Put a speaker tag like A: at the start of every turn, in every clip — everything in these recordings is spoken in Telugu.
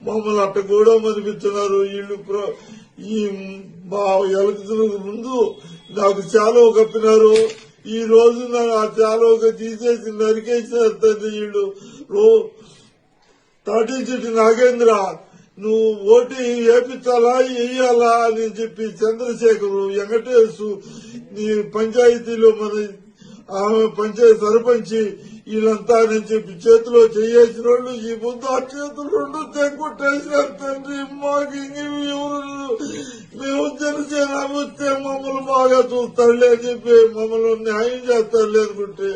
A: మమ్మల్ని అట్ట కూడా మనిపిస్తున్నారు వీళ్ళు. ఈ మా ఎలక్షన్ ముందు నాకు చాలా కప్పినారు. ఈ రోజు ఆ చాలా తీసేసి నరికేసినారు తండ్రి వీళ్ళు. తాటి చెట్టు నాగేంద్ర నువ్వు ఓటు వేపించాలా వేయాలా అని చెప్పి చంద్రశేఖరు వెంకటేశు నీ పంచాయతీలో మన ఆమె పంచాయతీ సర్పంచి వీళ్ళంతా అని చెప్పి చేతిలో చేసిన వాళ్ళు ఈ ముందు ఆ చేతులు రెండు తెగొట్టేసినారు తండ్రి. మాకు మేము జనసేన వస్తే మమ్మల్ని బాగా చూస్తాడులే అని చెప్పి మమ్మల్ని న్యాయం చేస్తాడులే అనుకుంటే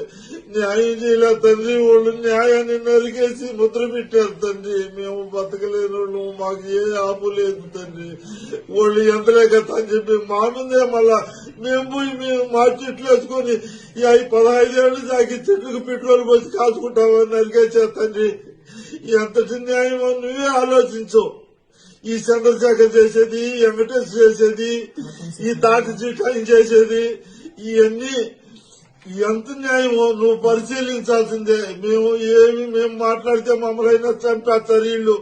A: న్యాయం చేయలే తండ్రి. వాళ్ళు న్యాయాన్ని నరికేసి ముద్ర పెట్టారు తండ్రి. మేము బతకలేని వాళ్ళు, మాకు ఏ ఆపు లేదు తండ్రి. వాళ్ళు ఎంతలే కదా అని చెప్పి మా ముందే మళ్ళా మేము పోయి మా చెట్లు వేసుకొని 15 ఏళ్ళు సాగి చెట్లకు పెట్రోల్ పోసి కాచుకుంటామని నరికేసారు తండ్రి. ఎంతటి న్యాయమో నువ్వే ఆలోచించు. ఈ చంద్రశేఖర్ చేసేది, వెంకటేష్ చేసేది, ఈ తాటి చీటాయి చేసేది, ఇవన్నీ ఎంత న్యాయమో నువ్వు పరిశీలించాల్సిందే. మేము మాట్లాడితే మమ్మల్ని అయినా చంపేస్తారు వీళ్ళు.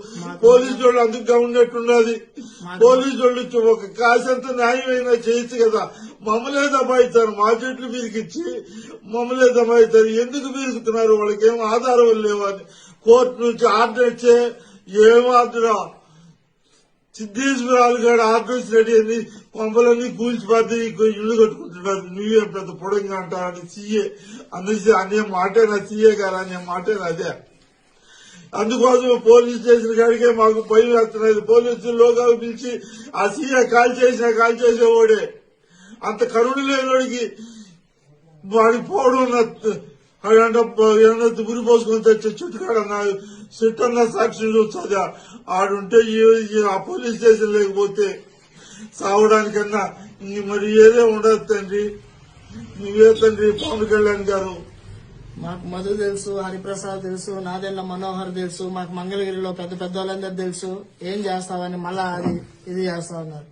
A: పోలీసు వాళ్ళు అందుకుగా ఉన్నట్టున్నది. పోలీసు వాళ్ళు ఒక కాసంత న్యాయం అయినా చేయొచ్చు కదా. మమ్మల్నే దబాయిస్తారు, మా చెట్లు బిరికిచ్చి మమ్మల్నే దబాయిస్తారు. ఎందుకు బిరుకుతున్నారు? వాళ్ళకి ఏం ఆధారం లేవని కోర్టు నుంచి ఆర్డర్ ఇచ్చే ఏం ఆర్డరా? సిద్ధేశ్వరాలు గారు ఆర్డర్ రెడీ అని పంపలన్నీ కూల్చిపోతే ఇల్లు కట్టుకుంటున్నారు. నువ్వే పెద్ద పొడంగా అంటారని సీఏ అనే మాటేనా? సీఏ గారు అనే మాటేనా? అదే అందుకోసం పోలీస్ స్టేషన్ కాడికే మాకు భయం వేస్తున్నది. పోలీసులు లోకాలు పిలిచి ఆ సీఏ కాల్ చేసేవాడే అంత కరుణ లేనివాడికి వాడికి పోవడం ఏమన్నా గురి పోసుకొని తెచ్చే చుట్టుకాడన్నా చెట్టన్నా సాక్షి చూస్తుందా? ఆడుంటే ఆ పోలీస్ స్టేషన్ లేకపోతే సావడానికన్నా మరి ఏదే ఉండదు తండ్రి. నువ్వే తండ్రి పవన్ కళ్యాణ్ గారు.
B: మాకు మధు తెలుసు, హరిప్రసాద్ తెలుసు, నాదెళ్ల మనోహర్ తెలుసు, మాకు మంగళగిరిలో పెద్ద వాళ్ళందరూ తెలుసు. ఏం చేస్తావని మళ్ళా ఇది చేస్తా ఉన్నారు.